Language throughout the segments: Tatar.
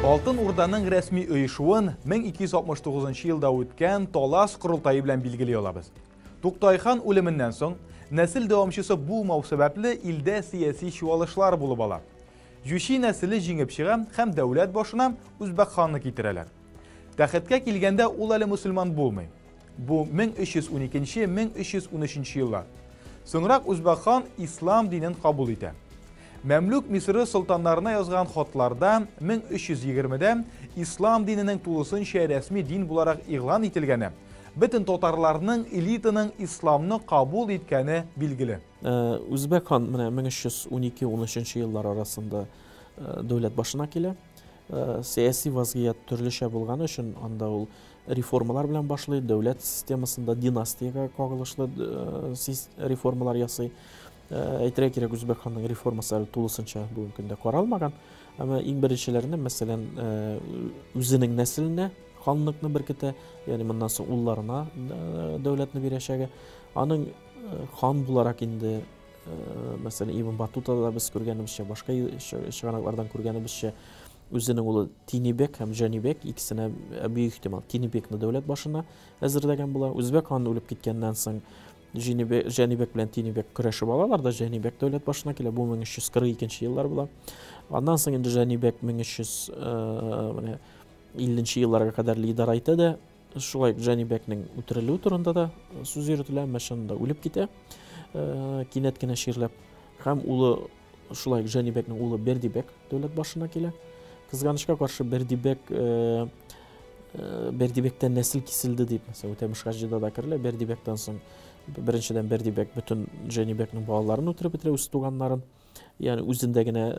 Алтын Урданың рәсми ұйышуын 1269 елда өткен Толас құрылтайы белән билгели алабыз. Туктайхан үлеменнән соң нәсел дәвамчысы булмау сәбәпле илдә сияси чуалышлар булып ала. Жүши нәселе җиңеп чыга һәм дәүләт башына Үзбәк ханны китерәләр. Тәхеткә килгәндә ул әле мусульман булмый. Бу 1312-1313 еллар. Соңрак Үзбәк хан ислам динен кабул итә. Мәмлүк Мисыры солтаннарына язган хатларда 1320-дә ислам диненең тулысынча рәсми дин буларак игълан ителгәне, бөтен татарларның элитаның исламны кабул иткәне билгеле. Үзбәк хан менә 1312-13 еллар арасында дәүләт башына килә. Сәяси вазгыять төрлечә булган өчен анда ул реформалар белән башлый, дәүләт системасында династиягә кагылышлы реформалар ясый. Әйтергә кирәк, Үзбәк ханның реформасы тулысынча бүгенге көндә каралмаган. Әмма иң беренчеләреннән, мәсәлән, үзенең нәселенә ханлыкны беркетә, ягъни моннан соң улларына дәүләтне бирәчәге. Аның хан буларак инде, мәсәлән, Ибн Баттутада без күргәнебезчә, башка чыганаклардан күргәнебезчә, үзенең улы Тинибек һәм Җанибек икесенә бик ихтимал Тинибекне дәүләт башына әзерләгән була. Үзбәк ханы үлеп киткәннән соң Җанибек белән Тинибек көрәшеп алалар да, Җанибек дәүләт башына килә. Бу 1342 еллар була. Аннан соң инде Җанибек 1350 елларга кадәр лидер итә дә, шулай Җанибекнең үтерелү турында да сүз йөртелә, мәшәндә үлеп китә. Кинәт кенә ширләп, һәм улы шулай Җанибекнең улы Бердибек дәүләт башына килә. Кызганычка каршы Бердибектән нәсел киселде дип, мәсәлән, Үтәмеш Хаҗида да керле. Бердибектән соң беренчедән Бердибек бөтен Җанибекнең балаларын үтереп бетерә, үз туганнарын. Ягъни үзендә генә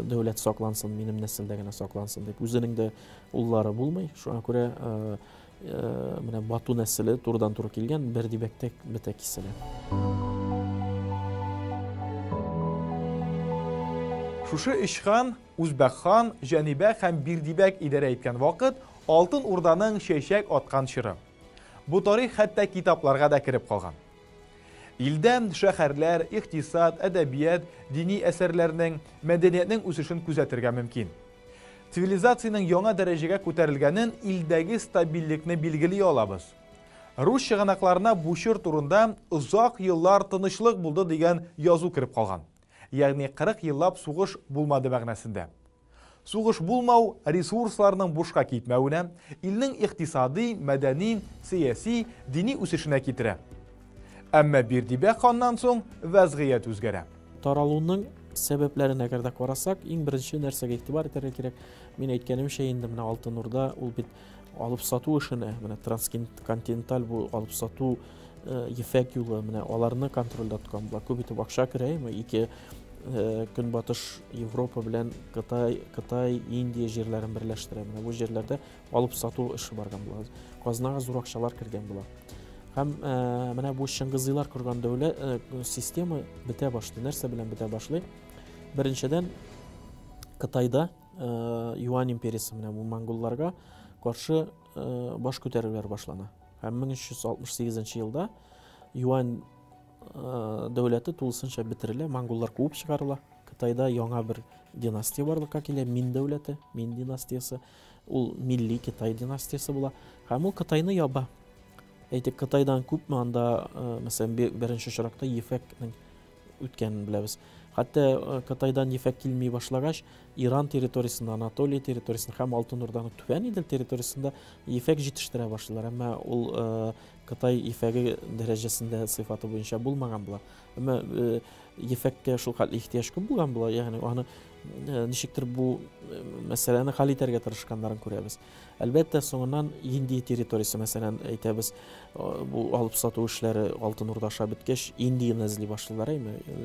дәүләт саклансын, минем нәселдә генә саклансын дип, үзенең дә уллары булмый. Шуңа күрә менә Бату нәселе турыдан-туры килгән, Бердибектә бетә киселә. Шушы өч хан, Үзбәк хан, Җанибек һәм Бердибек идарә иткән вакыт Алтын Урданың чәчәк аткан чоры. Бу тарих хәтта китапларга да кирип калган. Илдә шәһәрләр, иктисад, әдәбият, дини әсәрләрнең, мәдәниятның үсешен күзәтергә мөмкин. Цивилизацияның яңа дәрәҗәгә күтәрелгәнен илдәге стабильлекне билгели алабыз. Рус чыганакларына бу чор турында озак еллар тынычлык булды дигән язу кирип калган. Ягъни 40 еллап сугыш булмады мәгънәсендә. Сугыш булмау ресурсларның бушка китмәүенә, илнең иктисади, мәдәни, сияси, дини үсешенә китерә. Әмма Бердибек ханнан соң вазгыять үзгәрә. Таралуның сәбәпләренә гәрдә карасак, иң беренче нәрсәгә игътибар итәргә кирәк. Мин әйткәнемчә, инде менә Алтын Урда ул бит алып сату эшенә, менә трансконтиненталь бу алып сату ефәк юлы, менә аларны контрольдә тоткан була. Күп итеп акча керә, ике Көнбатыш Европа белән Кытай, Индия җирләрен берләштерә. Менә бу җирләрдә алып сату эше барган була. Казнага зур акчалар кергән була. Һәм менә бу Чыңгызыйлар курган дәүләт система бетә башлый. Нәрсә белән бетә башлый? Беренчедән, Кытайда Юань империясы менә бу монголларга каршы баш күтәрүләр башлана. Һәм 1368 елда Юань дәүләте тулысынча бетерелә, монголлар куып чыгарыла. Кытайда яңа бер династия барлыкка килә, Мин дәүләте, Мин династиясы. Ул милли Кытай династиясы була. Һәм ул Кытайны яба. Әйтик, Кытайдан күпме анда, мәсәлән, беренче чиракта ефәкнең үткәнен беләбез. Хәтта Кытайдан ефәк килми башлагач, Иран территориясында, Анатолия территориясында һәм Алтын Урданың Түбән Идел территориясында ефәк җитештерә башлыйлар. Әмма ул Кытай ефәге дәрәҗәсендә сыйфаты буенча булмаган була. Әмма ефәккә шул хәтле ихтияҗ күп булган була. Ягъни аны ничектер бу мәсьәләне хәл итәргә тырышканнарын күрәбез. Әлбәттә, соңыннан Индия территориясы, мәсәлән, әйтәбез, бу алып сату эшләре Алтын Урда аша беткәч, Индияны эзли башлыйлар,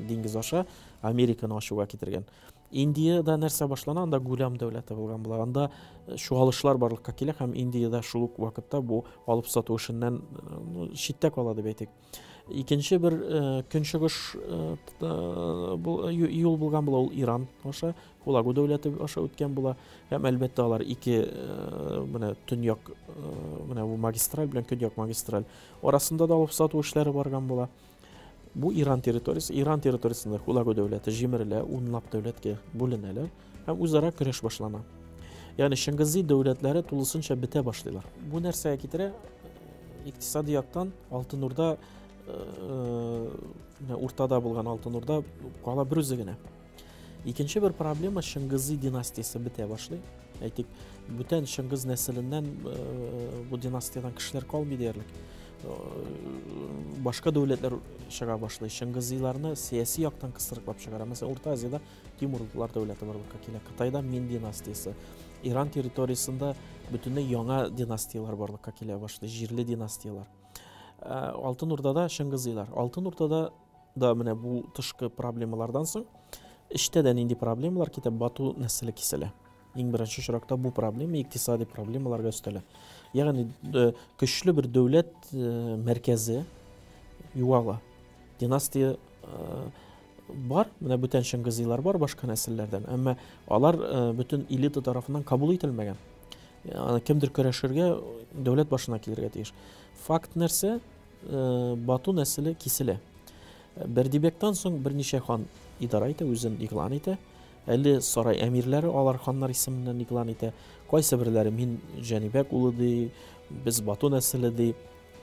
диңгез аша Американы ачуга китергән. Индияда нәрсә башлана, анда Гулям дәүләте булган була. Анда чуалышлар барлыкка килә һәм Индияда шул ук вакытта бу алып сату эшеннән читтә кала дип әйтик. Икенче бер көнчыгыш юл булган була, ул Иран аша, Хулагу дәүләте аша үткән була. Һәм әлбәттә алар ике менә төньяк, менә бу магистраль белән көньяк магистраль арасында да алып сату эшләре барган була. Бу Иран территориясында Хулагу дәүләте җимерелә, унлап дәүләткә бүленәләр һәм үзара көрәш башлана. Yani Şıngızı devletleri tulusunca bite başlıyorlar. Bu nerseye kitire iktisadi yaktan Altın Urda ortada bulgan Altın Urda kala bir üzerine. İkinci bir problema Şıngızı dinastiyası bite başlıyor. Aytik bütün Şıngız nesilinden bu dinastiyadan kişiler kalmıyor derlik. Başka devletler şaga başlıyor. Şıngızılarını siyasi yaktan kısırıklap şagara. Mesela Orta Asya'da Timurlular devleti var. Kıtay'da Min dinastiyası. İran teritoriyasında bütün yana dinastiyalar varlıkka kele başlıyor. Jirli dinastiyalar. Altın Urda'da Şıngızılar. Altın Urda'da da bu tışkı problemalardan soň işte de indi problemlar ki de Batu nesli kisele. İng birinci şurakta bu problemi iktisadi problemalarga üstele. Yani güçlü bir devlet merkezi yuvala. Dinastiya var. Bütün Şıngızılar var başka nesillerden. Ama alar bütün elite tarafından kabul edilmegen. Yani kimdir köreşirge devlet başına gelirge deyir. Fakt nerse Batu nesli kisile. Berdibek'ten soň bir neçe han idara ite, özün ilan ite. Әлі saray emirleri alar hanlar isminden ilan ite. Kaysa birleri min Janibek uludy, biz Batu nesilidy.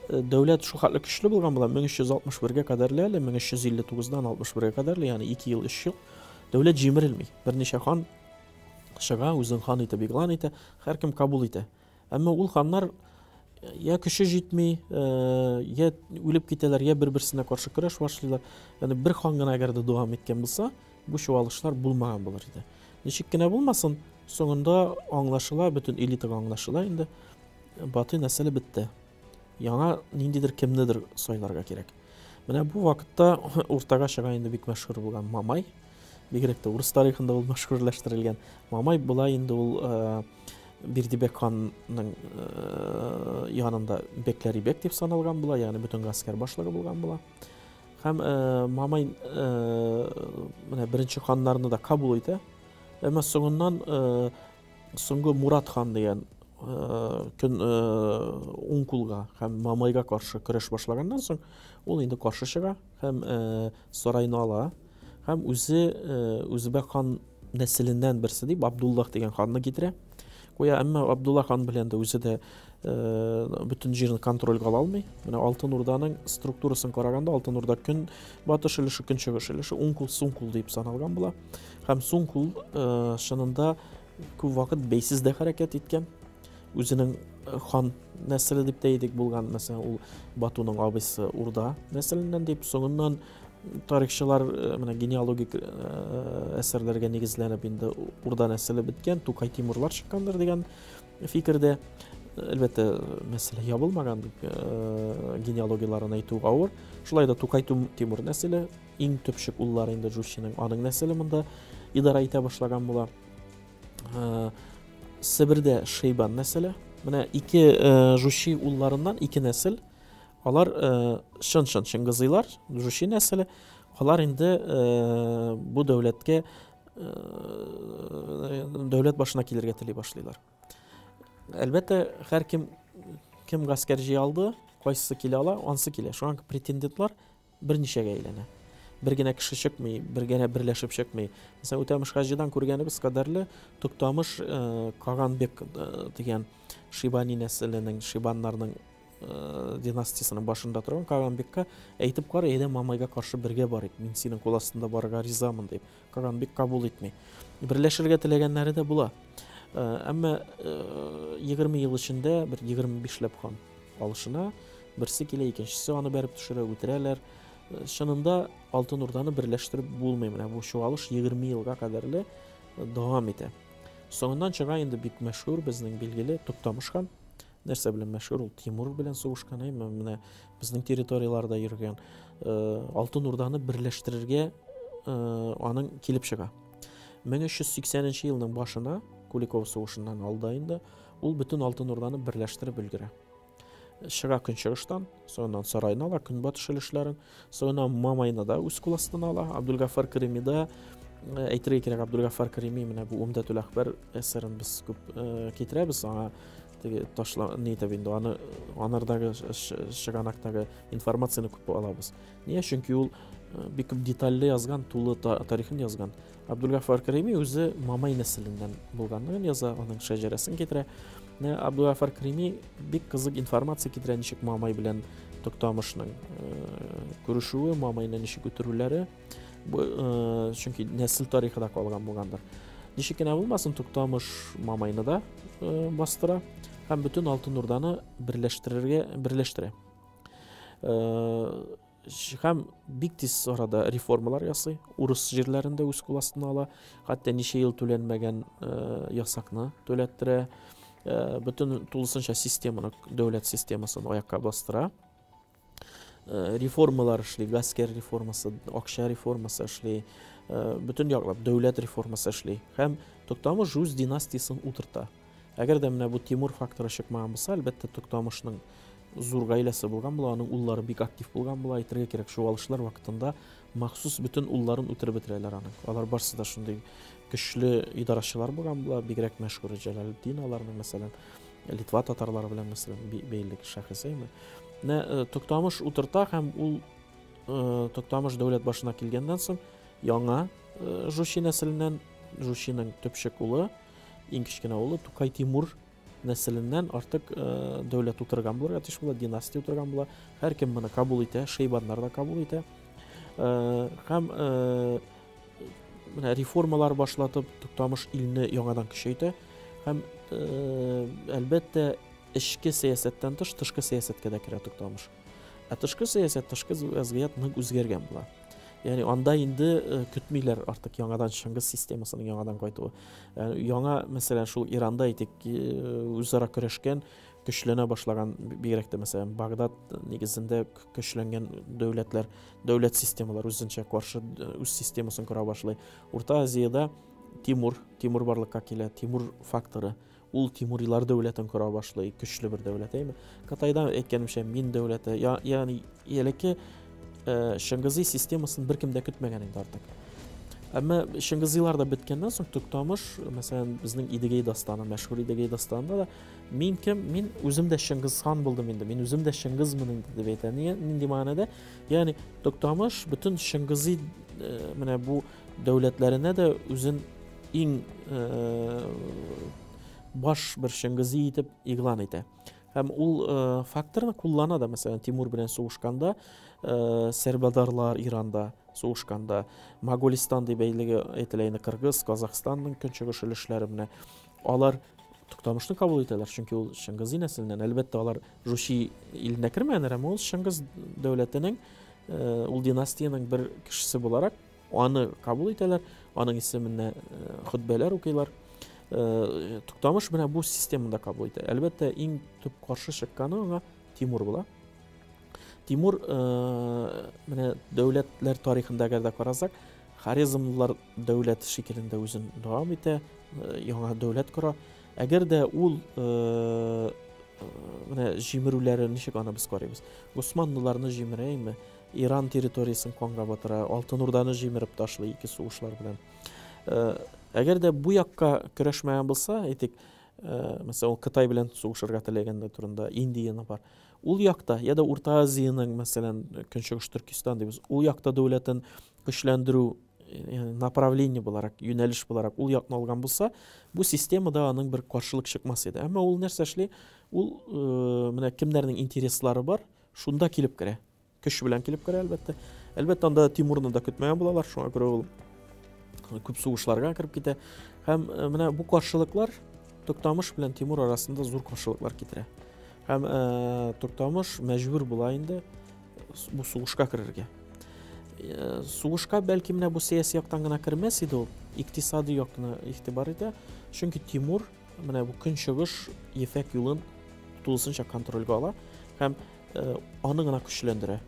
Devlet şu hatlı güçlü bulgan bulan 1361'ge kadarlı, 1359'dan 61'ge kadarlı, yani 2 yıl 3 yıl. Devlet jimirilmey. Bir neçe han şaga özün han ite, ilan ite, her kim kabul ite. Ama ul hanlar ya kişi jitmey, ya ölüp giteler, ya bir-birsine karşı kuraş başlaylar. Yani bir han gana agar da devam etken bulsa, bu çoğalışlar bulmagan bulur idi. Neçik gene bulmasın, sonunda anlaşıla, bütün elite anlaşıla, indi Batı nesili bitti. Yana nindidir, kimnidir soylarga gerek. Bu vakitte ortaga şaga indi bik meşhur bulgan Mamay. Bigirek de Urus tarihinde ol meşhurlaştırılgan Mamay bula indi ol Birdibek Han'ın yanında bekleri bek dep sanılgan bula, yani bütün asker başlığı bulgan bula. Hem Mamay birinci hanlarını da kabul ete. Ama soňundan soňgu Murat Han diyen unkulga hem Mamayga karşı köreş başlagandan soň ol indi karşı şıga, hem saraýyny ala, hem Özbek Han nesilinden birisi deyip Abdullah diyen hanny getire. Koya amma Abdullah Han bilen de özü de bütün jerini kontrolga ala almay. Altın Urdanyň strukturasyny karaganda Altın Urda gün batış ilişi, gün çygyş ilişi unkul sunkul deyip sanalgan bula. Hem sunkul şonunda köp wagt beýsizde hareket etken. Özüniň han nesili deyip deýdik bulgan, mesela ul Batunyň abysy Urda nesilinden deyip soňundan tarihçiler genealogik eserlerge negizlenip indi Urda nesili bitken, Tukay Timurlar çıkkandır degen fikirde. Elbette mesele yapılmagan genealogiyalarını aytuga awar. Şulay da Tukay Timur nesili iň töpşük ullary indi Juşiňiň anyň nesili mында idara ite başlagan bula. Sibirde Şeyban nesili. İki Juşi ullarından iki nesil. Alar Şıngızılar, Juşi nesili. Alar indi bu devletke devlet başına kelirge tili başlaylar. Elbette her kim askerci aldı, qaysı kile ala, ansı kile. Şu anki pretendentlar bir neçege eylene. Bir gene kişi çıkmay, bir gene birleşip çıkmay. Mesela Ötemiş Hacı'dan көрgenimiz kadarlı Tuktamış Kaganbek diyen Şibani neslinin, Şibanlarının dinastiyasının başında turan Kaganbek'e eytip kar, eyde Mamayga karşı birge barik. Min senin kol astında barga rizamın deyip. Kaganbek kabul etmey. Birleşirge tilegenleri de bula. Ama 20 yıl içinde bir 25 lep han alışına birisi kile, ikincisi onu berip düşüre götüreler. Şanında Altın Urdany birleştirip bulmayım. Bu şu alış 20 yılga kadarlı devam ete. Sonundan çıga indi bik meşhur bizning bilgili Tuktamış Han. Nerse bilen meşhur ol Timur bilen soguşkan, bizning territoriyalarda yürgen Altın Urdany birleştirirge anın kelip çıga. 1380-nji ýylyň başına Kulikov soguşundan aldayında ul bütün Altın Urdany birleştirip ulgura. Şıga künçügüşten, soňdan saraýyny ala, künbatış ilişlerin, soňdan Mamaýyny da üst kulastyna ala, Abdülgaffar Kirimi da eýtirge kerek, Abdülgaffar Kirimi bu Umdatül Ahbar eserin biz köp ketirebis, taşla neyte bindi, anardagy şıganakdagy informasiýany köp alabys. Niye? Çünki ul бик күп детальле язган, тулы тарихын язган. Абдулгафар Карими үзе Мамай нәселеннән булганлыгын яза, аның шәҗәрәсен китерә. Абдулгафар Карими бик кызык информация китерә, ничек Мамай белән Туктамышның күрешүе, Мамайны ничек үтерүләре. Чөнки нәсел тарихы да калган булгандыр. Ничек кенә булмасын, Туктамыш Мамайны да бастыра һәм бөтен Алтын Урданы берләштерә. Һәм бик тиз арада реформалар ясый, урыс җирләрендә үз кул астына ала, хәтта ничә ел түләнмәгән ясакны түләттерә, бөтен тулысынча системаны, дәүләт системасын аякка бастыра. Реформалар эшли, гаскәр реформасы, акча реформасы эшли, бөтен яклап дәүләт реформасы эшли. Һәм Туктамыш үз династиясын утырта. Әгәр дә менә бу Тимур факторы чыкмаган булса, әлбәттә Туктамышның зур гаиләсе булган була, аның уллары бик актив булган була, әйтергә кирәк, чуалышлар вакытында махсус бөтен улларын үтереп бетерәләр аның. Алар барсы да шундый көчле идарачылар булган була, бигрәк мәшһүр Җәләлетдин аларның, мәсәлән, Литва татарлары белән мәсәлән бәйлек шәхесеме. Туктамыш утырта һәм ул Туктамыш дәүләт башына килгәннән соң яңа Жучи нәселеннән, Жучиның төпчек улы, иң кечкенә улы Тукай Тимур нәселеннән артык дәүләт утырган булырга тиеш була, династия утырган була. Һәркем моны кабул итә, шәйбаннар да кабул итә. Һәм менә реформалар башлатып, Туктамыш илне яңадан көчәйтә. Һәм әлбәттә эчке сәясәттән тыш, тышкы сәясәткә дә керә Туктамыш. Тышкы сәясәт, тышкы вазгыять нык үзгәргән була. Yani анда инде көтмиләр артык яңадан Чыңгыз системасының яңадан кайтуы. Яңа, мәсәлән, шул Иранда әйтик, үзара көрәшкән, көчләнә башлаган, бигрәк тә мәсәлән, Багдад нигезендә көчләнгән дәүләтләр, дәүләт системалар үзенчә каршы үз системасын кора башлый. Урта Азиядә Тимур барлыкка килә, Тимур факторы. Ул Тимурилар дәүләтен кора башлый, көчле бер дәүләт, әйме. Кытайда әйткәнемчә, мин дәүләте, ягъни элекке Шыңгызый системасын беркем дә көтмәгән инде артык. Әмма Шыңгызыйлар да беткәннән соң Туктамыш, мәсәлән, безнең Идегәй дастаны, мәшһүр Идегәй дастанында да мин үзем дә Шыңгыз хан булдым инде. Мин үзем дә Шыңгызмын инде дип әйтә. Нинди мәгънәдә? Ягъни Туктамыш бөтен Шыңгызый менә бу дәүләтләренә дә үзен иң баш бер Шыңгызый итеп игълан итә. Һәм ул факторны куллана да, мәсәлән, Тимур белән сугышканда, Сербадарлар Иранда сугышканда, Моголистан дип бәйлеге әйтелә инде, Кыргыз, Казакстанның көнчыгыш өлешләре менә алар Туктамышны кабул итәләр, чөнки ул Шыңгызый нәселеннән. Әлбәттә, алар Жучи иленә кермәгәннәр, әмма ул Шыңгыз дәүләтенең, ул династияның бер кешесе буларак аны кабул итәләр, аның исеменә хутбәләр укыйлар. Туктамыш менә бу системада кабул итә. Әлбәттә, иң төп каршы чыкканы аңа Тимур була. Тимур менә дәүләтләр тарихында әгәр дә карасак, Хорезмлылар дәүләт шикелендә үзен дәвам итә, яңа дәүләт кора. Әгәр дә ул менә җимерүләре ничек аны без карыйбыз? Госманлыларны җимерәме? Иран территориясын канга батыра, Алтын Урданы җимереп ташлый ике сугышлар белән. Әгәр дә бу якка көрәшмәгән булса, әйтик, мәсәлән, Кытай белән сугышырга теләгәндә турында Индияны бар. Ул якта, я да Урта Азияның, мәсәлән, Көнчыгыш Төркистан дибез, ул якта дәүләтен көчләндерү направление буларак, юнәлеш буларак ул якны алган булса, бу системада аның бер каршылык чыкмас иде. Әмма ул нәрсә эшли? Ул менә кемнәрнең интереслары бар, шунда килеп керә. Көч белән килеп керә, әлбәттә. Әлбәттә, анда Тимурны да көтмәгән булалар, шуңа күрә ул күп сугышларга кирип китә. Һәм менә бу каршылыклар Туктамыш белән Тимур арасында зур каршылыклар китерә. Һәм Туктамыш мәҗбүр була инде бу сугышка керергә. Сугышка бәлки менә бу сәяси яктан гына кермәс иде ул, икътисади якны игътибар итә. Чөнки Тимур менә бу көнчыгыш Ефәк юлын тулысынча контрольгә ала һәм аны гына көчләндерә.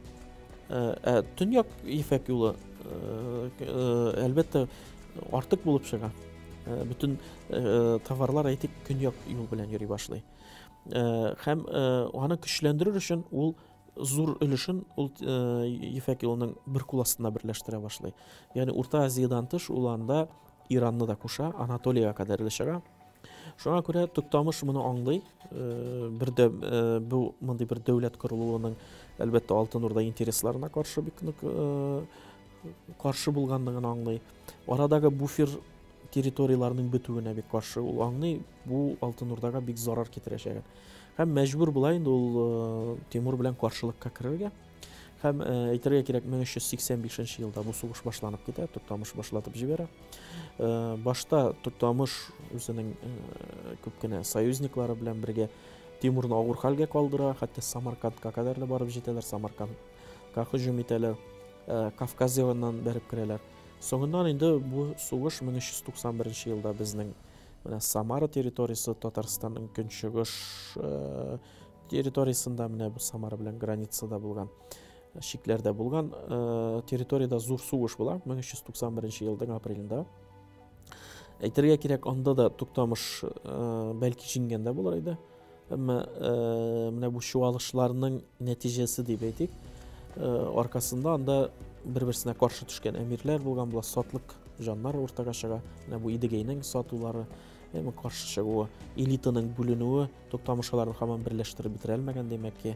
Төньяк Ефәк юлы әлбәттә артык булып чыга. Бөтен товарлар әйтик көньяк юл белән йөри башлый. Һәм аны көчләндерер өчен ул зур өлешен ул Ефәк юлының бер кул астына берләштерә башлый. Ягъни Урта Азиядан тыш ул анда Иранны да куша, Анатолиягә кадәр чыга. Шуңа күрә Туктамыш моны аңлый. Бер дә бу мондый бер дәүләт корылуының әлбәттә Алтын Урда интересларына каршы бик нык каршы булганлыгын аңлый. Арадагы буфер территорияларның бетүенә бик каршы. Ул аңлый, бу Алтын Урдага бик зарар китерәчәген. Һәм мәҗбүр була инде ул Тимур белән каршылыкка керергә. Һәм әйтергә кирәк, 1385 елда бу сугыш башланып китә, Туктамыш башлатып җибәрә. Башта Туктамыш үзенең күп кенә союзниклары белән бергә Тимурны авыр хәлгә калдыра, хәтта Самаркандка кадәр дә барып җитәләр, Самаркандка һөҗүм итәләр, Кавказ ягыннан бәреп керәләр. Соңыннан инде бу сугыш 1391 елда безнең менә Самара территориясе, Татарстанның көнчыгыш территориясында менә бу Самара белән границада булган, шикләрдә булган территорияда зур сугыш була 1391 елның апрелендә. Әйтергә кирәк, анда да Туктамыш бәлки җиңгән дә булыр иде. Әмма менә бу чуалышларның нәтиҗәсе дип әйтик, аркасында анда бер-берсенә каршы төшкән әмирләр булган була, сатлык җаннар уртага чыга. Менә бу Идегәйнең сатулары, каршы чыгуы, элитаның бүленүе Туктамышларны һаман берләштереп бетерә алмаган, димәк ки,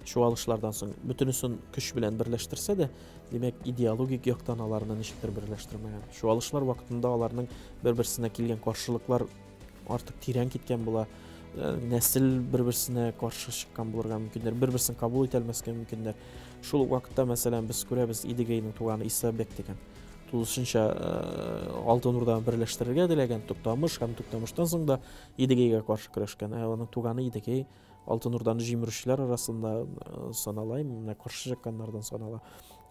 чуалышлардан соң бөтенесен көч белән берләштерсә дә, димәк идеологик яктан аларны ничектер берләштермәгән. Чуалышлар вакытында аларның бер-берсенә килгән каршылыклар артык тирән киткән була. Нәсел бер-берсенә каршы чыккан булырга мөмкиннәр, бер-берсен кабул итә алмаскә мөмкиннәр. Шул вакытта, мәсәлән, без күрәбез Идегәйнең туганы Иса бек дигән. Тулысынча Алтын Урданы берләштерергә теләгән Туктамыш һәм Туктамыштан соң да Идегәйгә каршы көрәшкән. Аның туганы Идегәй Алтын Урданы җимерүчеләр арасында санала, менә каршы чыкканнардан санала.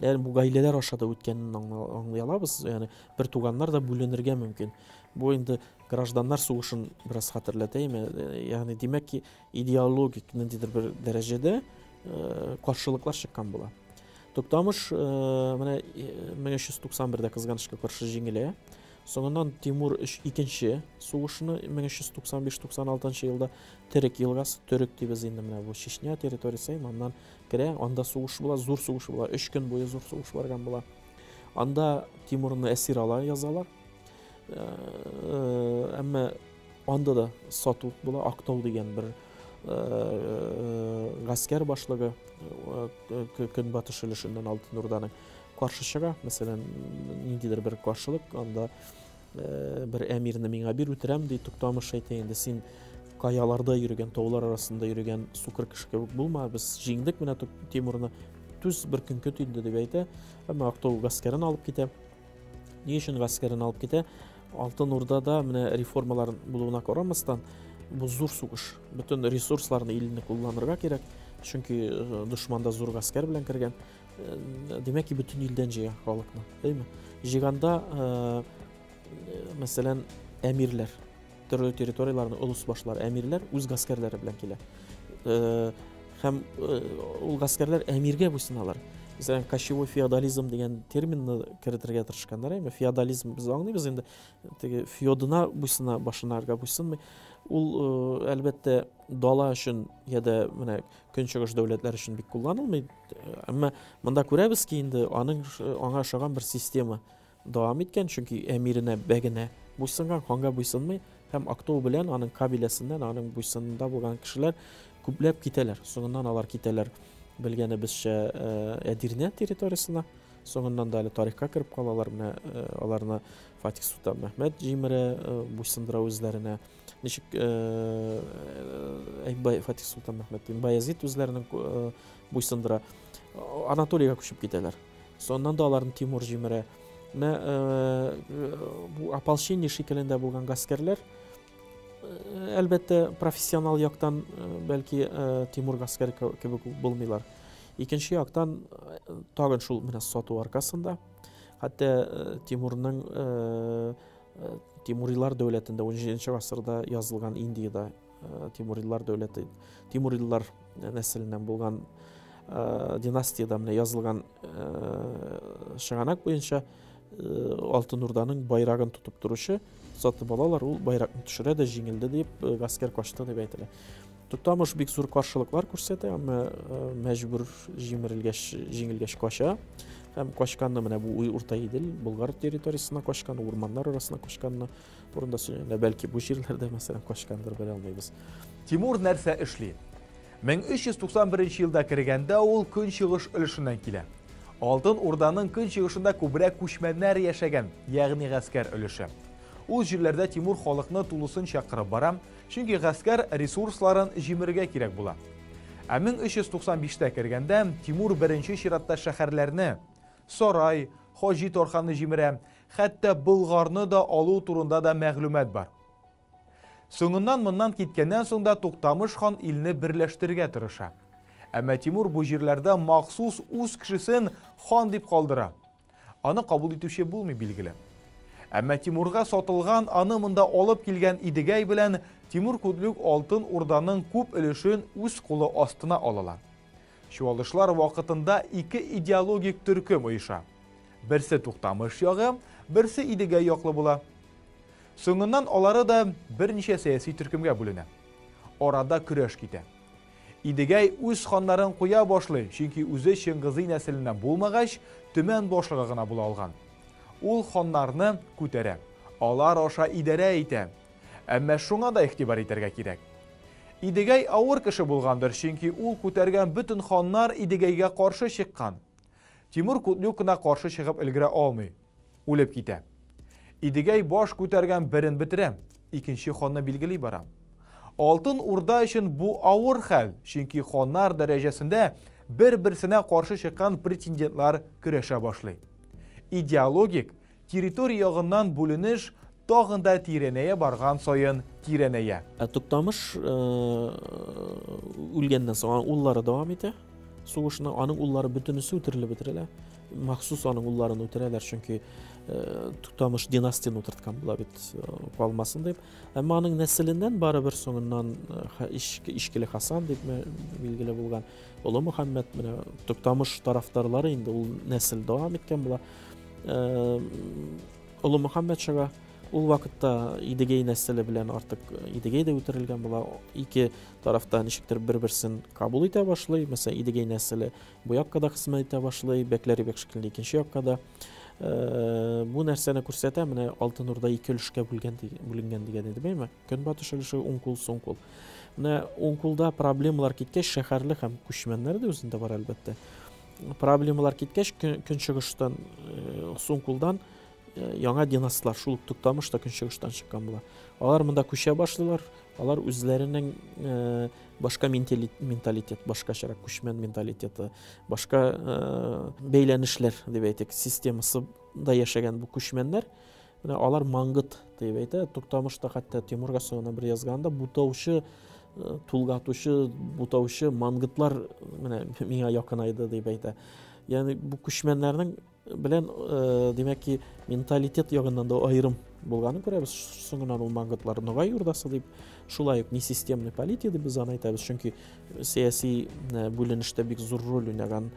Бу гаиләләр аша да үткәнен аңлый алабыз. Ягъни бер туганнар да бүленергә мөмкин. Бу инде гражданнар сугышын бераз хәтерләтәме? Ягъни димәк ки, идеологик ниндидер бер дәрәҗәдә каршылыклар чыккан була. Туктамыш менә 1391дә кызганычка каршы җиңелә. Соңыннан Тимур икенче сугышны 1395-96 елда Терек елгасы, Төрек дибез инде менә бу Чечня территориясе, аннан керә, анда сугыш була, зур сугыш була, 3 көн буе зур сугыш барган була. Анда Тимурны әсир ала язалар. Әмма анда да сату була, Актау дигән бер гаскәр башлыгы көнбатыш өлешеннән Алтын Урданың каршы чыга. Мәсәлән, ниндидер бер каршылык, анда бер әмирне миңа бир үтерәм ди, Туктамыш әйтә инде, син каяларда йөргән, таулар арасында йөргән сукыр кеше кебек булма, без җиңдек менә Тимурны, түз бер көн көт инде дип әйтә. Әмма Актау гаскәрен алып китә. Ни өчен гаскәрен алып китә? Алтын Урдада менә реформалар булуына карамастан, бу зур сугыш, бүтән ресурсларны илне кулланырга кирәк, чөнки дошманда зур гаскәр белән кергән. Димәк ки, бүтән илдән җыя халыкны, әйме? Җыганда, мәсәлән, әмирләр, төрле территорияларны улус башлар, әмирләр үз гаскәрләре белән килә. Һәм ул гаскәрләр әмиргә буйсыналар. Мәсәлән, кочевой феодализм дигән терминны кертергә тырышканнар, әйме? Феодализм без аңлыйбыз инде, теге феодына буйсына, башынарга буйсынмый. Ул әлбәттә дала өчен яда менә көнчыгыш дәүләтләр өчен бик кулланылмый. Әмма монда күрәбез ки, инде аңа ошаган бер система дәвам иткән, чөнки әмиренә бәгенә буйсынган, ханга буйсынмый, һәм Актау белән аның кабиләсеннән, аның буйсынында булган кешеләр күпләп китәләр. Соңыннан алар китәләр белгәнебезчә Әдирне территориясына. Соңыннан да әле тарихка кереп калалар, менә аларны Фатих Султан Мәхмәт җимерә, буйсындыра үзләренә. Ничек Фатих Султан Мәхмәт, Баязит үзләренең буйсындыра, Анатолийга күчеп китәләр. Соңыннан да аларны Тимур җимерә. Бу ополчение шикелендә булган гаскәрләр, әлбәттә, профессионал яктан бәлки Тимур гаскәре кебек булмыйлар. Икенче яктан тагын шул менә сату аркасында, хәтта Тимурилар дәүләтендә 17 гасырда язылган Индиядә Тимурилар дәүләте, Тимурилар нәселеннән булган династияда менә язылган шаганак буенча Алтын Урданың байрагын тутып торучы сатып алалар, ул байракны төшерә дә, җиңелде дип, гаскәр качты дип әйтелә. Туктамыш бик зур каршылыклар күрсәтә, әмма мәҗбүр җиңелгәч кача. Һәм качканны менә бу Урта Идел, Болгар территориясына качкан, урманнар арасына качканны турында сөйләнә. Бәлки бу җирләрдә мәсәлән качкандыр, белә алмыйбыз. Тимур нәрсә эшли? 1391 елда кергәндә ул көнчыгыш өлешеннән килә. Алтын Урданың көнчыгышында күбрәк күчмәннәр яшәгән, ягъни гаскәр өлеше. Ул җирләрдә Тимур халыкны тулысын чакырып бара, чөнки гаскәр ресурсларын җимерергә кирәк була. 1395-тә кергәндә Тимур беренче чиратта шәһәрләрне, Сарай, Хаҗи Торханны җимерә, хәтта Болгарны да алу турында да мәгълүмат бар. Соңыннан моннан киткәннән соң да Туктамыш хан илне берләштерергә тырыша. Әмма Тимур бу җирләрдә махсус үз кешесен хан дип калдыра. Аны кабул итүче булмый билгеле. Әмма Тимурга сатылган, аны монда алып килгән Идегәй белән Тимур Күтлүк Алтын Урданың күп өлешен үз кулы астына алалар. Чуалышлар вакытында ике идеологик төркем оеша. Берсе Туктамыш ягы, берсе Идегәй яклы була. Соңыннан алары да берничә сәяси төркемгә бүленә. Арада көрәш китә. Идегәй үз ханнарын куя башлый, чөнки үзе Чыңгызый нәселеннән булмагач, төмән башлыгы гына була алган. Ул ханнарны күтәрә, алар аша идарә итә. Әмма шуңа да игътибар итәргә кирәк. Идегәй авыр кеше булгандыр, чөнки ул күтәргән бөтен ханнар Идегәйгә каршы чыккан. Тимур Күтлүккә каршы чыгып өлгерә алмый, үлеп китә. Идегәй баш күтәргән берен бетерә, икенче ханны билгели бара. Алтын Урда өчен бу авыр хәл, чөнки ханнар дәрәҗәсендә бер-берсенә каршы чыккан претендентлар көрәшә башлый. Идеологик, территория ягыннан бүленеш тагын да тирәнәя барган саен тирәнәя. Туктамыш үлгәннән соң уллары дәвам итә. Сугышны аның уллары бөтенесе үтерелеп бетерелә. Махсус аның улларын үтерәләр, чөнки Туктамыш династияны утырткан була бит калмасын дип. Әмма аның нәселеннән барыбер соңыннан Ишкиле Хасан дип билгеле булган Улы Мөхәммәд менә Туктамыш тарафдарлары инде ул нәсел дәвам иткән була. Улы Мөхәммәд шага ул вакытта Идегәй нәселе белән артык Идегәй дә үтерелгән була. Ике тарафта ничектер бер-берсен кабул итә башлый. Мәсәлән, Идегәй нәселе бу якка да хезмәт итә башлый, Бәкләри бек шикелле икенче якка да. Бу нәрсәне күрсәтә, менә Алтын Урда ике өлешкә бүленгән дигән иде, бәйме? Көнбатыш өлеше уң кул, соң кул. Менә уң кулда проблемалар киткәч, шәһәрле һәм күчмәннәр дә үзендә бар әлбәттә. Проблемалар киткәч, көнчыгыштан, соң кулдан яңа династиялар, шул Туктамыш та көнчыгыштан чыккан була. Алар монда күчә башлыйлар, алар үзләренең башка менталитет, башкачарак күчмән менталитеты, башка бәйләнешләр дип әйтик, системасы да яшәгән бу күчмәннәр. Менә алар маңгыт дип әйтә. Туктамышта хәтта Тимурга соңына бер язганда бутаучы, тулгатучы, бутаучы маңгытлар менә миңа якынайды дип әйтә. Ягъни бу күчмәннәрнең белән димәк ки менталитет ягыннан да аерым булганын күрәбез. Соңыннан ул маңгытлар Ногай Урдасы дип, шулай ук несистемный полития дип без аны әйтәбез, чөнки сәяси бүленештә бик зур роль уйнаган,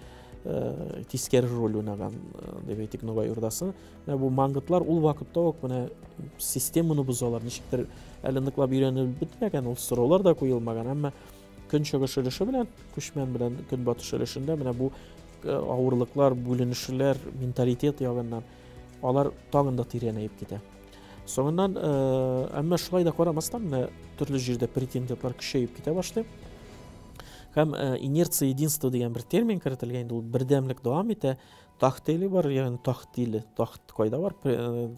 тискәре роль уйнаган дип әйтик Ногай Урдасы. Бу маңгытлар ул вакытта ук менә системаны бозалар, ничектер әле ныклап өйрәнелеп бетмәгән, ул сораулар да куелмаган, әмма көнчыгыш өлеше белән, күчмән белән көнбатыш өлешендә менә бу авырлыклар, бүленешләр, менталитет ягыннан алар тагын да тирәнәеп китә. Соңыннан, әмма шулай да карамастан, төрле җирдә претендентлар көчәеп китә башлый. Һәм инерция единства дигән бер термин кертелгән, ул бердәмлек дәвам итә. Тахт иле бар, ягъни тахт иле, тахт кайда бар,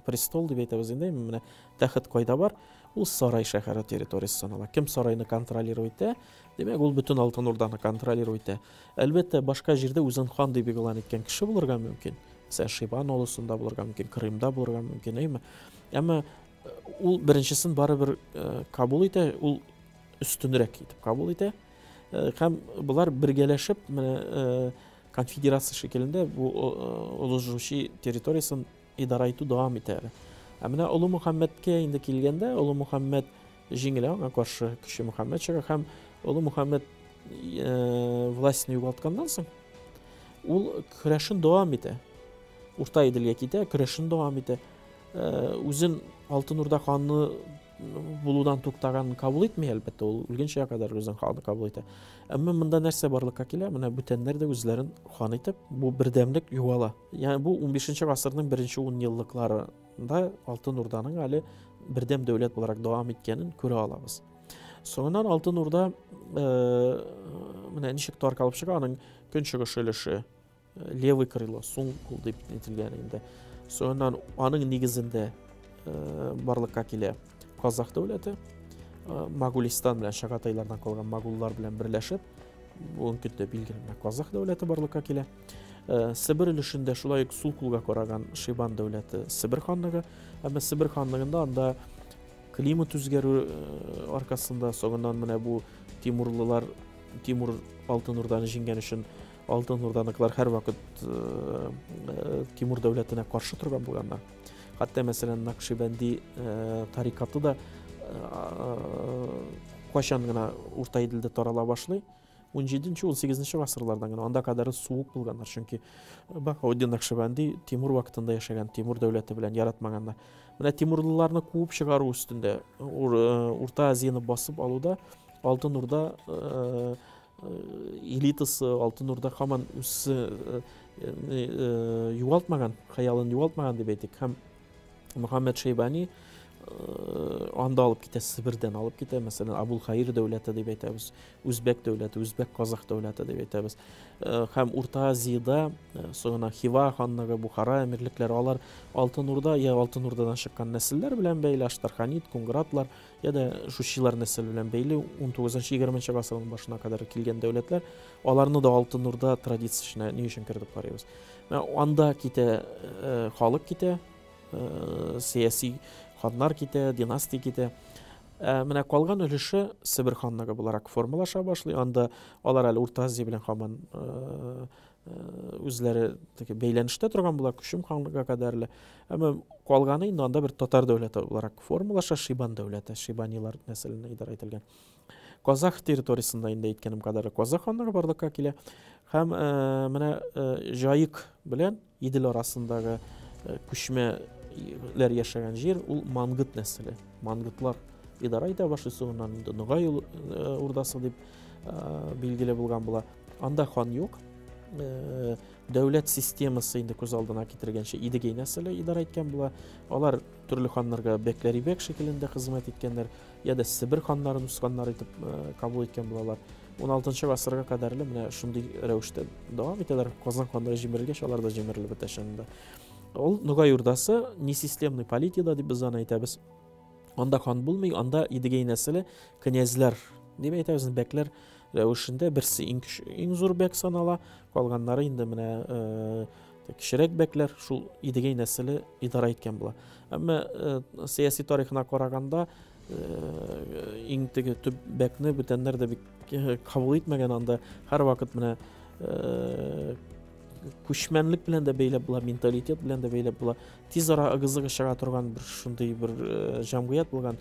престол дип әйтәбез инде, менә тахт кайда бар, ул сарай шәһәре территориясы санала. Кем сарайны контролировать итә? Демәк, ул бөтен Алтын Урданы контролировать итә. Әлбәттә, башка җирдә үзен хан дип игълан иткән кеше булырга мөмкин. Мәсәлән, Шибан олысында булырга мөмкин, Крымда булырга мөмкин, әйме? Әмма ул беренчесен барыбер кабул итә, ул өстенрәк итеп кабул итә. Һәм булар бергәләшеп, менә конфедерация шикеллендә бу олыжучы территориясын идара итү дәвам итә. Ә менә Улы Мөхәммәдкә инде килгәндә, Улы Мөхәммәд җиңелә, аңа каршы кеше Мөхәммәд чыга, һәм Улы Мөхәммәд властьны югалтканнан соң, ул көрәшен дәвам итә. Урта Иделгә китә, көрәшен дәвам итә. Үзен Алтын Урда ханы булудан туктаган кабул итмәй, әлбәттә, ул үлгәнчә кадәр үзен ханы кабул итә. Әмма монда нәрсә барлыкка килә? Менә бүтәннәр дә үзләрен хан итеп, бу бердәмлек югала. Ягъни бу 15нче гасырның беренче 10 еллыкларында Алтын Урданың әле бердәм дәүләт буларак дәвам иткәнен күрә алабыз. Соңыннан Алтын Урда менә ничек таркалып чыга, аның көнчыгыш өлеше левый крыло суң кул деп нетилген инде. Сонан аның нигизинде барлыкка келе Казак дәүләте, Магулистан белән Шагатайлардан калган магуллар белән берләшеп, бүгенге көндә билгеле Казак дәүләте барлыкка килә. Сибир өлешендә шулай ук сул кулга караган Шибан дәүләте Сибир ханлыгы, әмма Сибир ханлыгында анда климат үзгәрү аркасында соңыннан менә бу Тимурлылар, Тимур Алтын Урданы җиңгән өчен Алтын Урданыклар һәрвакыт Тимур дәүләтенә каршы торган булганнар. Хәтта мәсәлән Накшибанди тарикаты да кайчан гына урта иделдә тарала башлый. 17-18 гасырлардан гына анда кадәр суык булганнар, чөнки Баһауддин Накшибанди Тимур вакытында яшәгән, Тимур дәүләте белән яратмаганнар. Менә Тимурлыларны куып чыгару өстендә Урта Азияны басып алуда Алтын Урда элитасы, Алтын Урда һаман югалтмаган, хаялын югалтмаган дип әйтик. Һәм Мөхәммәд Шейбани анда алып китә, Сибирдән алып китә. Мәсәлән, Абул Хайр дәүләте дип әйтәбез, Үзбәк дәүләте, Үзбәк Казак дәүләте дип әйтәбез. Һәм Урта Азияда соңына Хива ханлыгы, Бухара әмирлекләре алар Алтын Урда, я Алтын Урдадан чыккан нәселләр белән бәйле, Аштарханит, Кунгратлар, я да Шушилар нәсел белән бәйле 19-20 гасырның башына кадәр килгән дәүләтләр, аларны да Алтын Урда традициясенә ни өчен кертеп карыйбыз. Анда китә халык китә, сияси ханнар китә, династия китә. Менә калган өлеше Сибир ханлыгы буларак формалаша башлый. Анда алар әле Урта Азия белән һаман үзләре бәйләнештә торган була, Күчем ханлыгы кадәрле. Әмма калганы инде анда бер татар дәүләте буларак формалаша, Шибан дәүләте, Шибанилар нәселенә идара ителгән. Казак территориясында инде әйткәнем кадәрле Казак ханлыгы барлыкка килә. Һәм менә Җаек белән Идел арасындагы күчмәләр яшәгән җир ул Мангыт нәселе. Мангытлар идара итә башлый, соңыннан инде Ногай урдасы дип билгеле булган була. Анда хан юк. Дәүләт системасы инде күз алдына китергәнчә Идегәй нәселе идара иткән була. Алар төрле ханнарга бәкләрибәк шикелендә хезмәт иткәннәр, я да Сибир ханнарын усканнар итеп кабул иткән булалар. 16-нчы гасырга кадәрле менә шундый рәвештә дәвам итәләр. Казан ханлыгы җимерелгәч, алар да җимерелеп бетәшәндә. Ул Ногай урдасы несистемный политияда дип без аны әйтәбез. Анда хан булмый, анда Идегәй нәселе князьләр дип әйтәбез, бәкләр рәвешендә берсе иң зур бәк санала, калганнары инде менә кичерәк бәкләр шул Идегәй нәселе идара иткән була. Әмма сияси тарихына караганда иң теге төп бәкне бүтәннәр дә бик кабул итмәгән, анда һәрвакыт менә күчмәнлек белән дә бәйләп була, менталитет белән дә бәйләп була. Тиз ара ыгы-зыгы чыга торган бер шундый бер җәмгыять булган.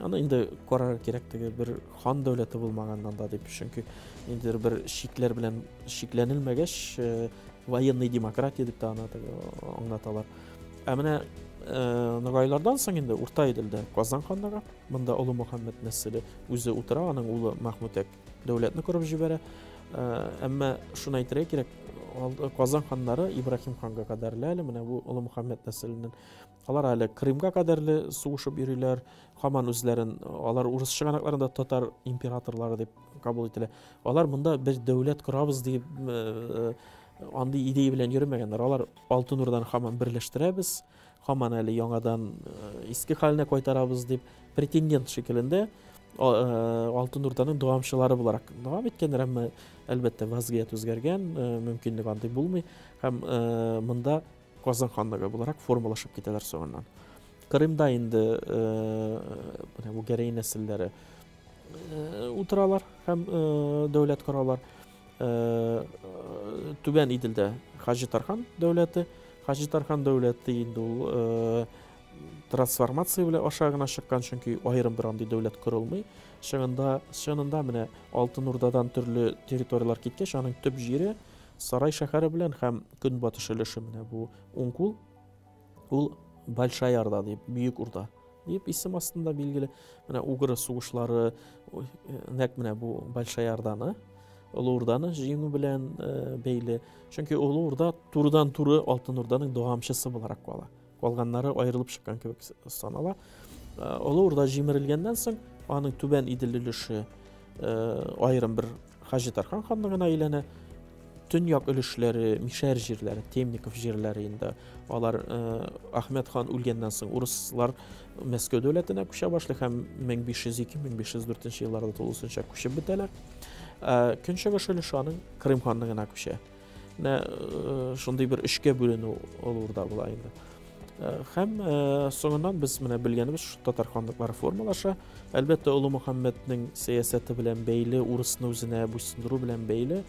Аны инде карар кирәк, теге бер хан дәүләте булмаган анда дип, чөнки инде бер шикләр белән шикләнелмәгәч, военный демократия дип тә аңлаталар. Ә менә Ногайлардан соң инде Урта Иделдә Казан ханлыгы, монда Улы Мөхәммәд нәселе үзе утыра, аның улы Мәхмүтәк дәүләтне корып җибәрә. Әмма шуны әйтергә кирәк, Казан ханнары Ибраһим ханга кадәрле әле менә бу Улы Мөхәммәд нәселеннән алар әле Крымга кадәрле сугышып йөриләр, һаман үзләрен алар урыс чыганакларында татар императорлары дип кабул ителә. Алар монда бер дәүләт корабыз дип андый идея белән йөрмәгәннәр. Алар Алтын Урданы һаман берләштерәбез, һаман әле яңадан иске хәленә кайтарабыз дип претендент шикелендә Алтын Урданың дәвамчылары буларак дәвам иткәннәр. Әмма әлбәттә вазгыять үзгәргән, мөмкинлек андый булмый һәм монда Казан ханлыгы буларак формалашып китәләр соңыннан. Крымда инде менә бу Гәрәй нәселләре утыралар һәм дәүләт коралар. Түбән Иделдә Хаҗи Тархан дәүләте, Хаҗи Тархан дәүләте инде ул трансформация белән аша гына чыккан, чөнки аерым бер андый дәүләт корылмый. Чынында менә Алтын Урдадан төрле территориялар киткәч, аның төп җире Сарай шәһәре белән һәм көнбатыш өлеше менә бу Уңкул, ул Большая Орда дип, Бөек Урда дип исем астында билгеле. Менә угры сугышлары нәкъ менә бу Большая Орданы, Улы Урданы җиңү белән бәйле. Чөнки Улы Урда турыдан-туры Алтын Урданың дәвамчысы буларак кала. Калганнары аерылып чыккан кебек санала. Улы Урда җимерелгәннән соң аның түбән Идел өлеше аерым бер Хаҗи Тархан ханлыгына әйләнә. Tünyak өлешләре, Мишәр җирләре, Темников җирләре инде. Алар Ахмет хан үлгәннән соң урыслар Мәскәү дәүләтенә күчә башлый һәм 1502-1504 елларда тулысынча күчеп бетәләр. Көнчыгыш өлеше аның Крым ханлыгына күчә. Шундый бер эшкә бүленү урда була инде. Һәм соңыннан без менә белгәнебез татар ханлыклары формалаша. Әлбәттә Улы Мөхәммәднең сәясәте белән бәйле, урысны үзенә буйсындыру белән бәйле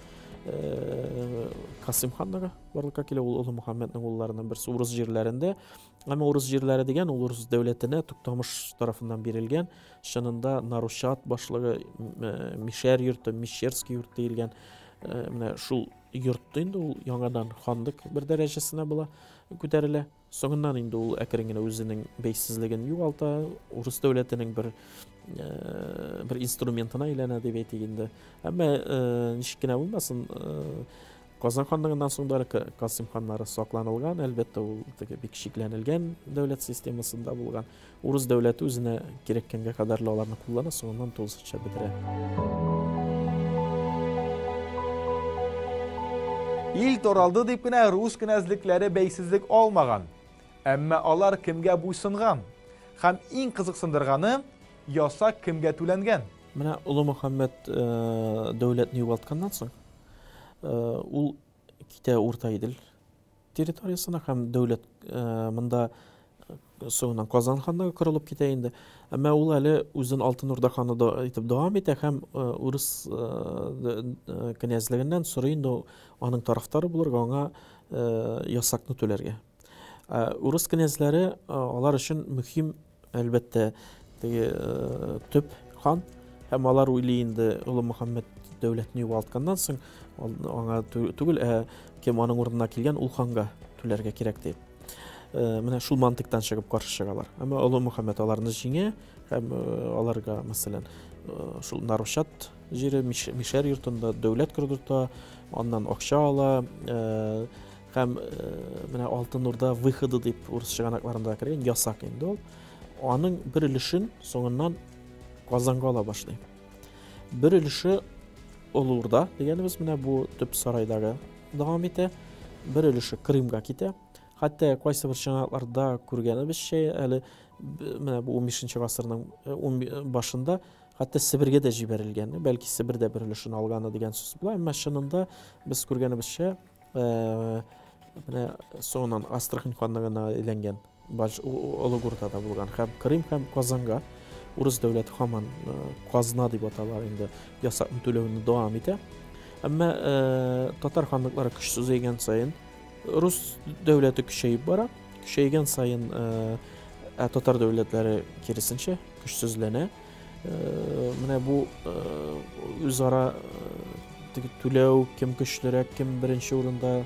Касым ханлыгы барлыкка килә. Ул Улы Мөхәммәднең улларының берсе урыс җирләрендә. Әмма урыс җирләре дигән ул урыс дәүләтенә Туктамыш тарафыннан бирелгән. Шынында Нарушат башлыгы Мишәр йорты, Мишерский йорты дигән менә шул йортты инде ул яңадан ханлык бер дәрәҗәсенә була күтәрелә. Соңыннан инде ул әкрен генә үзенең бәйсезлеген югалта, урыс дәүләтенең бер инструментына әйләнә дип әйтик инде. Әмма ничек кенә булмасын, Казан ханлыгыннан соң да Касым ханнары сакланылган, әлбәттә ул бик шикләнелгән дәүләт системасында булган. Урыс дәүләте үзенә кирәккәнгә кадәр аларны куллана, соңыннан тулысынча бетерә. Ил таралды дип кенә рус кенәзлекләре бәйсезлек алмаган. Әмма алар кемгә буйсынган? Һәм иң кызыксындырганы, ясак кемгә түләнгән? Менә Улы Мөхәммәд дәүләтне югалтканнан соң, ул китә Урта Идел территориясына һәм дәүләт монда соңыннан Казан ханлыгы корылып китә инде. Әмма ул әле үзен Алтын Урда ханы итеп дәвам итә һәм урыс князьлегеннән сорый инде аның тарафдары булырга, аңа ясакны түләргә. Урыс князьләре алар өчен мөһим, әлбәттә, төп хан һәм алар уйлый инде Улы Мөхәммәд дәүләтне югалтканнан соң аңа түгел, кем аның урынына килгән ул ханга түләргә кирәк дип. Менә шул мантыктан чыгып каршы чыгалар. Әмма Улы Мөхәммәд аларны җиңә һәм аларга, мәсәлән, шул Нарушат җире Мишәр йортында дәүләт кордырта, аннан акча ала, һәм менә Алтын Урда выходы дип урыс чыганакларында кергән ясак инде ул. Аның бер өлешен соңыннан Казанга ала башлый. Бер өлеше Улы Урда дигәнебез менә бу төп сарайдагы дәвам итә. Бер өлеше Крымга китә. Хәтта кайсы бер чыганакларда күргәнебезчә, әле менә бу 15нче гасырның башында хәтта Себергә дә җибәрелгән. Бәлки Себердә бер өлешен алганы дигән сүз була. Әмма шынында без күргәнебезчә, менә соңыннан Астрахань ханлыгына әйләнгән Улы Урдада булган һәм Крым һәм Казанга урыс дәүләте һаман казна дип аталар инде ясакны түләүне дәвам итә. Әмма татар ханлыклары көчсезәйгән саен рус дәүләте көчәеп бара. Көчәйгән саен татар дәүләтләре киресенчә көчсезләнә. Менә бу үзара түләү, кем көчлерәк, кем беренче урында,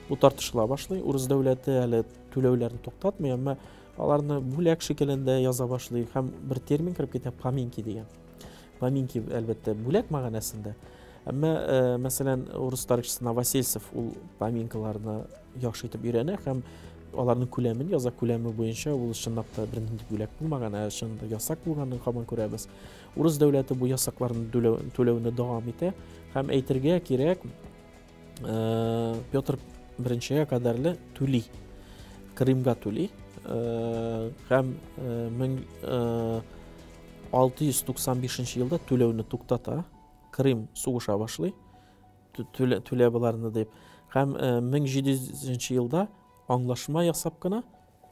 бу тартышыла башлый. Урыс дәүләте әле түләүләрне туктатмый, әмма аларны бүләк шикелендә яза башлый һәм бер термин кирип китә, поминки дигән. Поминки әлбәттә бүләк мәгънәсендә. Әмма мәсәлән, урыс тарихчысы Новосельцев ул поминкаларны яхшы итеп өйрәнә һәм аларның күләмен, яза күләме буенча ул чынлап та бер нинди бүләк булмаган, чынында ясак булганын һаман күрәбез. Урыс дәүләте бу ясакларны түләүне дәвам итә һәм әйтергә кирәк, Петр I кадәрле түли, Крымга түли һәм 1695 елда түләүне туктата. Крым сугыша башлый, түлә буларны дип. Һәм 1700 елда аңлашма ясап кына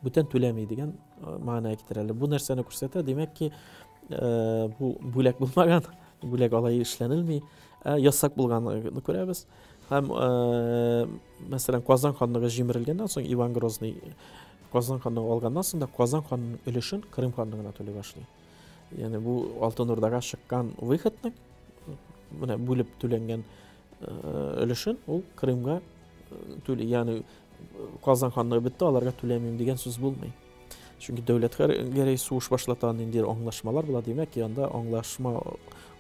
бүтән түләмей дигән мәгънә китерәләр. Бу нәрсәне күрсәтә, димәк ки, бу бүләк булмаган, бүләк алай эшләнелми, ясак булганны күрәбез. Һәм мәсәлән, Казан ханлыгы җимерелгәннән соң, Иван Грозный Казан ханлыгын алганнан соң да Казан ханының өлешен Крым ханлыгына түләй башлый. Ягъни бу Алтын Урдага чыккан выходның менә бүлеп түләнгән өлешен ул Крымга түләй. Ягъни Казан ханлыгы бетте, аларга түләмим дигән сүз булмый. Чөнки дәүләткә гәрәй сугыш башлатан инде аңлашмалар була, димәк, янда аңлашма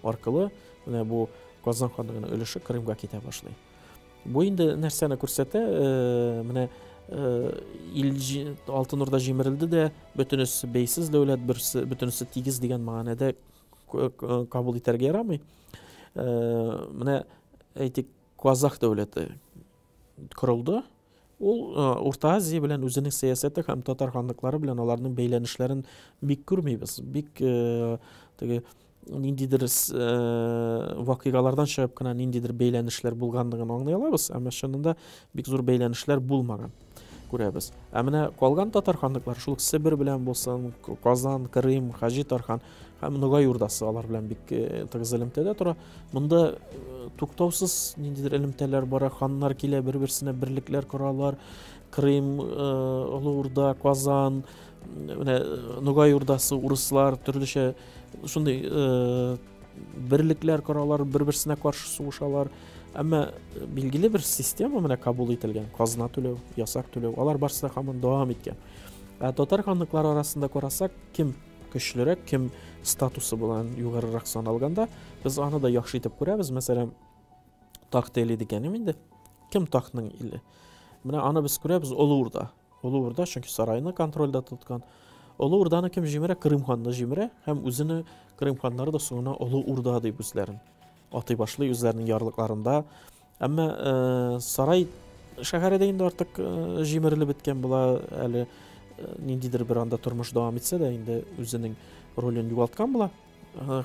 аркылы менә бу Казан ханлыгының өлеше Крымга китә башлый. Бу инде нәрсәне күрсәтә, менә Алтын Урда җимерелде дә, бөтенесе бәйсез дәүләт, бөтенесе тигез дигән мәгънәдә кабул итәргә ярамый. Менә әйтик, Казах дәүләте корылды. Ул Урта Азия белән үзенең сәясәте һәм татар ханлыклары белән аларның бәйләнешләрен бик күрмибез. Бик теге ниндидер вакыйгалардан чыгып кына ниндидер бәйләнешләр булганлыгын аңлый алабыз, әмма чынында бик зур бәйләнешләр булмаган күрәбез. Ә менә калган татар ханлыклары, шул Себер белән булсын, Казан, Крым, Хаҗи Тархан һәм Ногай Урдасы алар белән бик тыгыз элемтәдә тора. Монда туктаусыз ниндидер элемтәләр бара, ханнар килә, бер-берсенә берлекләр коралар. Крым, Олы Урда, Казан, менә Ногай Урдасы, урыслар төрлечә шундый берлекләр коралар, бер-берсенә каршы сугышалар. Әмма билгеле бер система менә кабул ителгән, казна түләү, ясак түләү, алар барысы да һаман дәвам иткән. Татар ханлыклары арасында карасак, кем көчлерәк, кем статусы белән югарырак саналганда, без аны да яхшы итеп күрәбез. Мәсәлән, Тахт-Тели дигәнем инде. Кем тахтның иле? Менә аны без күрәбез Олы Урда. Олы Урда чөнки сарайны контрольдә тоткан. Олы Урданы кем җимерә? Крым ханны җимерә һәм үзене Крым ханнары да соңына Олы Урда дип үзләрен атый башлый үзләренең ярлыкларында. Әмма сарай шәһәре инде артык җимерелеп беткән була, әле ниндидер бер анда тормыш дәвам итсә дә инде үзенең ролен югалткан була.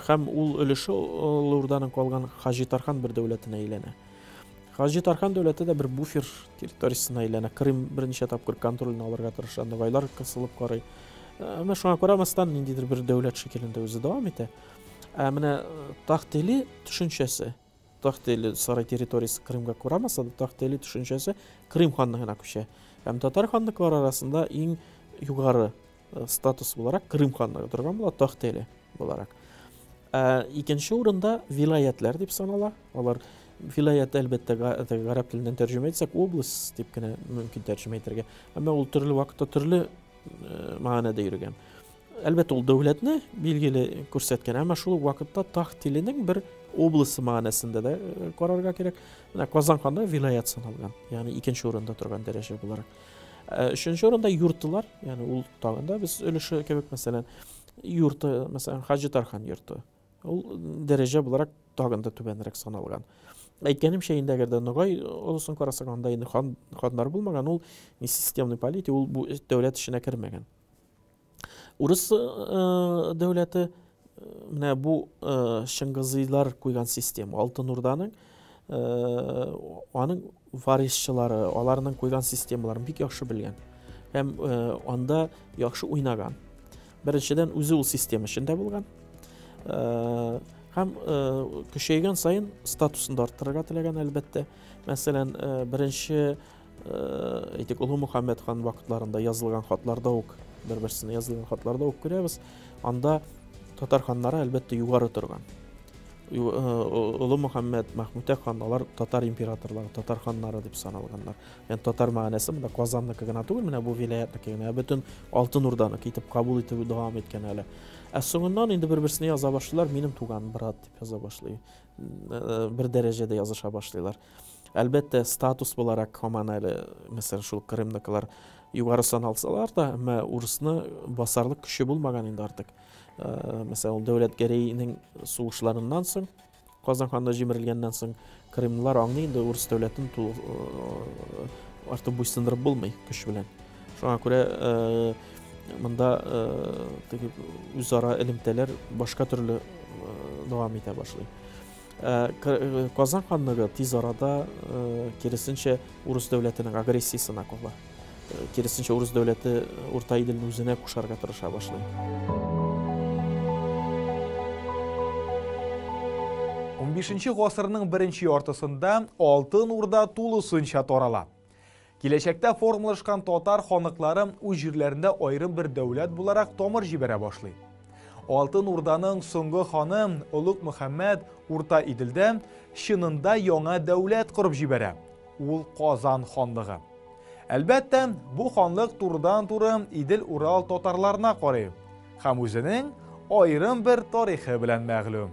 Һәм ул өлеше Олы Урданың калган Хаҗи Тархан бер дәүләтенә әйләнә. Хаҗи Тархан дәүләте дә бер буфер территориясына әйләнә. Крым берничә тапкыр контролен алырга тырыша, Ногайлар кысылып карый. Әмма шуңа карамастан ниндидер бер дәүләт шикелендә үзе дәвам итә. Менә Тахт-Тели төшенчәсе, Тахт-Тели сарай территориясы Крымга карамаса да, Тахт-Тели төшенчәсе Крым ханлыгына күчә. Һәм татар ханлыклары арасында иң югары статус буларак Крым ханлыгы торган була, Тахт-Тели буларак. Икенче урында вилаятлар дип санала. Алар вилаят әлбәттә гарәп теленнән тәрҗемә итсәк, область дип кенә мөмкин тәрҗемә итәргә. Әмма ул төрле вакытта төрле мәгънәдә йөргән. Әлбәттә ул дәүләтне билгеле күрсәткән, әмма шул вакытта Тахт-Теленең бер обласы мәгънәсендә дә карарга кирәк. Менә Казан ханы вилаят саналган, ягъни икенче урында торган дәрәҗә буларак. Өченче урында йортлар, ягъни ул тагында без өлеше кебек, мәсәлән, йорты, мәсәлән, Хаҗи Тархан йорты. Ул дәрәҗә буларак тагында түбәнрәк саналган. Әйткәнемчә, инде әгәр Ногай олысын карасак, анда инде ханнар булмаган, ул системный политик, ул бу дәүләт эшенә кермәгән. Урыс дәүләте менә бу Шыңгызыйлар куйган система, Алтын Урданың аның варисчылары, аларның куйган системаларын бик яхшы белгән. Һәм анда яхшы уйнаган. Беренчедән үзе ул система эчендә булган. Һәм көчәйгән сайын статусын да арттырырга теләгән, әлбәттә. Мәсәлән, беренче әйтик, Улы Мөхәммәд хан вакытларында язылган хатларда ук, бер-берсенә язылган хатларда ук күрәбез. Анда татар ханнары әлбәттә югары торган. Улы Мөхәммәд, Мәхмүд хан, алар татар императорлары, татар ханнары дип саналганнар. Ягъни татар мәгънәсе монда Казанныкы гына түгел, менә бу вилаятныкы гына, бөтен Алтын Урданы китеп кабул итеп дәвам иткән әле. Соңыннан инде бер-берсенә яза башлыйлар, минем туган брат дип яза башлый. Бер дәрәҗәдә языша башлыйлар. Әлбәттә, статус буларак һаман әле, мәсәлән, шул Крымныкылар югары саналсалар да, әмма урысны басарлык көче булмаган инде артык. Мәсәлән, дәүләт гәрәйнең сугышларыннан соң, Казан ханы җимерелгәннән соң, Крымлылар аңлый инде урыс дәүләтен артык буйсындырып булмый көч белән. Шуңа күрә монда үзара элемтәләр башка төрле дәвам итә башлый. Казан ханлыгы тиз арада киресенчә урыс дәүләтенең агрессиясына кала. Киресенчә урыс дәүләте Урта Иделне үзенә кушарга тырыша башлый. 15-нче гасырның беренче яртысында Алтын Урда тулысынча тарала. Киләчәктә формалашкан татар ханлыклары үз җирләрендә аерым бер дәүләт буларак тамыр җибәрә башлый. Алтын Урданың соңгы ханы Улы Мөхәммәд Урта Иделдә чынында яңа дәүләт корып җибәрә. Ул Казан ханлыгы. Әлбәттә, бу ханлык турыдан-туры Идел Урал татарларына карый һәм үзенең аерым бер тарихы белән мәгълүм.